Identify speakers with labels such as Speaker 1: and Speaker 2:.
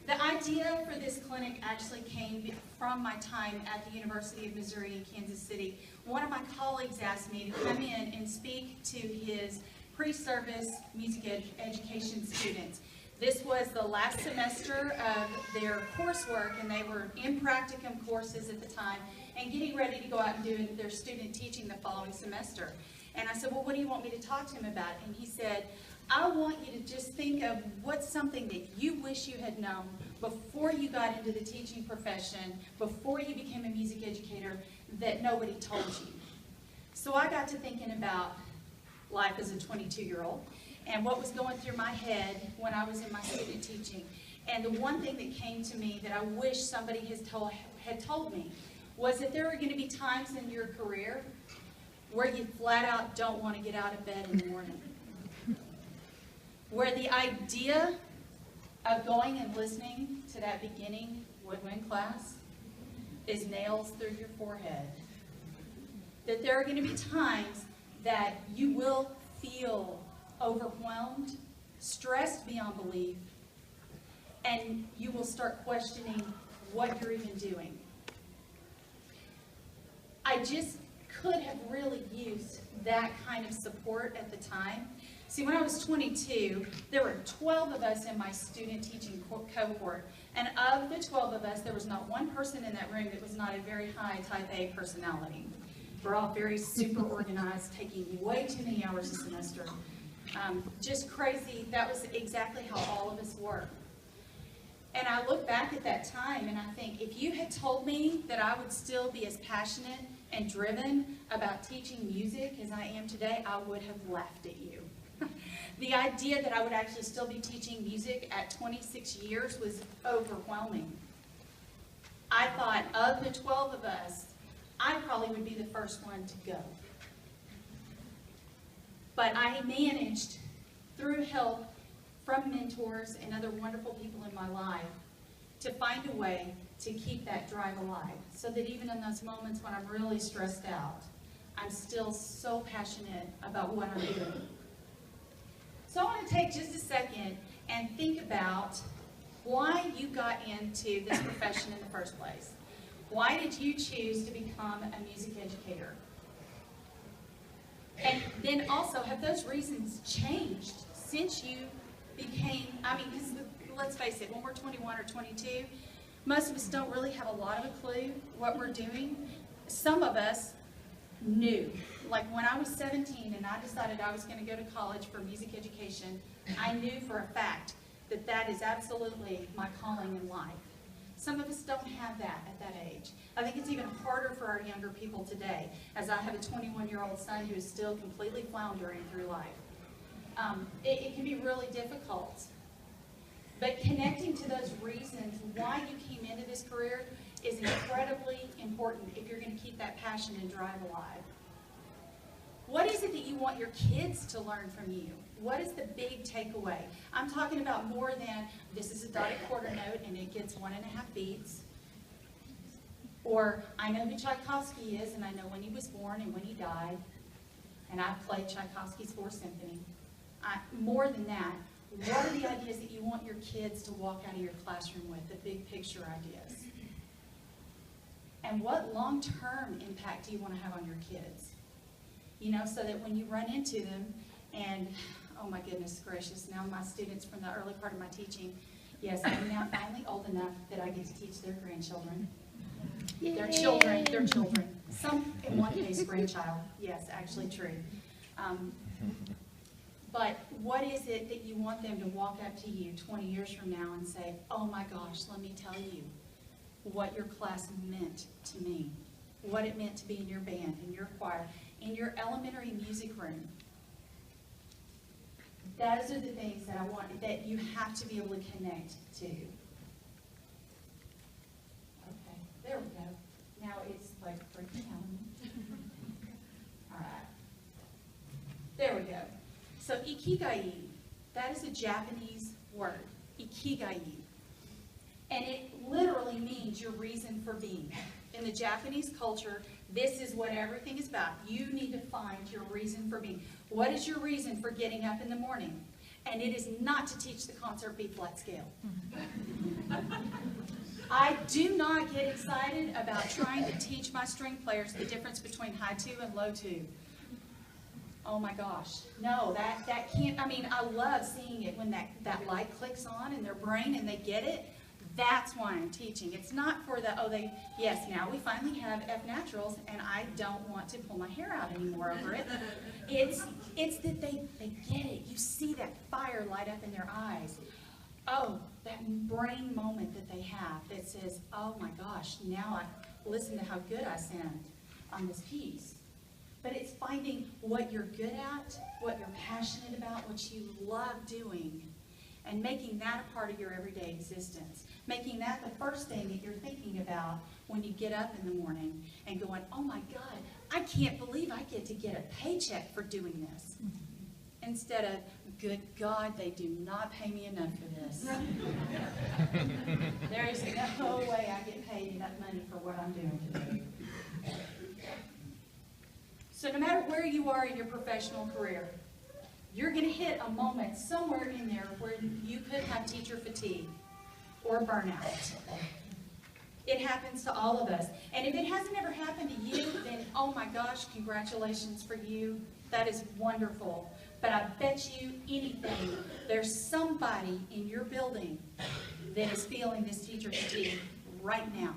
Speaker 1: The idea for this clinic actually came from my time at the University of Missouri in Kansas City. One of my colleagues asked me to come in and speak to his pre-service music education students. This was the last semester of their coursework, and they were in practicum courses at the time and getting ready to go out and do their student teaching the following semester. And I said, well, what do you want me to talk to him about? And he said, I want you to just think of what's something that you wish you had known before you got into the teaching profession, before you became a music educator, that nobody told you. So I got to thinking about life as a 22-year-old and what was going through my head when I was in my student teaching. And the one thing that came to me that I wish somebody had told me was that there are going to be times in your career where you flat out don't want to get out of bed in the morning. Where the idea of going and listening to that beginning woodwind class is nails through your forehead. That there are going to be times that you will feel overwhelmed, stressed beyond belief, and you will start questioning what you're even doing. I just could have really used that kind of support at the time. See, when I was 22, there were 12 of us in my student teaching cohort, and of the 12 of us, there was not one person in that room that was not a very high type A personality. We're all very super organized, taking way too many hours a semester. Just crazy. That was exactly how all of us were. And I look back at that time and I think, if you had told me that I would still be as passionate and driven about teaching music as I am today, I would have laughed at you. The idea that I would actually still be teaching music at 26 years was overwhelming. I thought, of the 12 of us, I probably would be the first one to go. But I managed, through help from mentors and other wonderful people in my life, to find a way to keep that drive alive, so that even in those moments when I'm really stressed out, I'm still so passionate about what I'm doing. So I want to take just a second and think about why you got into this profession in the first place. Why did you choose to become a music educator? And then also, have those reasons changed since you became, because let's face it, when we're 21 or 22, most of us don't really have a lot of a clue what we're doing. Some of us knew. Like when I was 17 and I decided I was going to go to college for music education, I knew for a fact that that is absolutely my calling in life. Some of us don't have that at that age. I think it's even harder for our younger people today, as I have a 21-year-old son who is still completely floundering through life. It can be really difficult. But connecting to those reasons why you came into this career is incredibly important if you're going to keep that passion and drive alive. What is it that you want your kids to learn from you? What is the big takeaway? I'm talking about more than, this is a dotted quarter note and it gets 1.5 beats. Or, I know who Tchaikovsky is and I know when he was born and when he died. And I've played Tchaikovsky's Fourth Symphony. More than that, what are the ideas that you want your kids to walk out of your classroom with, the big picture ideas? And what long-term impact do you want to have on your kids? You know, so that when you run into them, and oh my goodness gracious, now my students from the early part of my teaching, yes, I'm now finally old enough that I get to teach their grandchildren. Yay. Their children. Some, in one case, grandchild. Yes, actually true. But what is it that you want them to walk up to you 20 years from now and say, oh my gosh, let me tell you what your class meant to me, what it meant to be in your band, in your choir, in your elementary music room. Those are the things that I want, that you have to be able to connect to. Okay, there we go. Now it's like freaking out. All right. There we go. So ikigai, that is a Japanese word, ikigai. And it literally means your reason for being. In the Japanese culture, this is what everything is about. You need to find your reason for being. What is your reason for getting up in the morning? And it is not to teach the concert B-flat scale. I do not get excited about trying to teach my string players the difference between high two and low two. Oh my gosh. No, that can't, I mean, I love seeing it when that light clicks on in their brain and they get it. That's why I'm teaching. It's not for the, yes, now we finally have F naturals and I don't want to pull my hair out anymore over it. It's that they get it. You see that fire light up in their eyes. Oh, that brain moment that they have that says, oh my gosh, now I listen to how good I sound on this piece. But it's finding what you're good at, what you're passionate about, what you love doing, and making that a part of your everyday existence. Making that the first thing that you're thinking about when you get up in the morning and going, oh my God, I can't believe I get to get a paycheck for doing this. Instead of, good God, they do not pay me enough for this. There is no way I get paid enough money for what I'm doing today. So no matter where you are in your professional career, you're going to hit a moment somewhere in there where you could have teacher fatigue or burnout. It happens to all of us. And if it hasn't ever happened to you, then oh my gosh, congratulations for you. That is wonderful. But I bet you anything, there's somebody in your building that is feeling this teacher fatigue right now.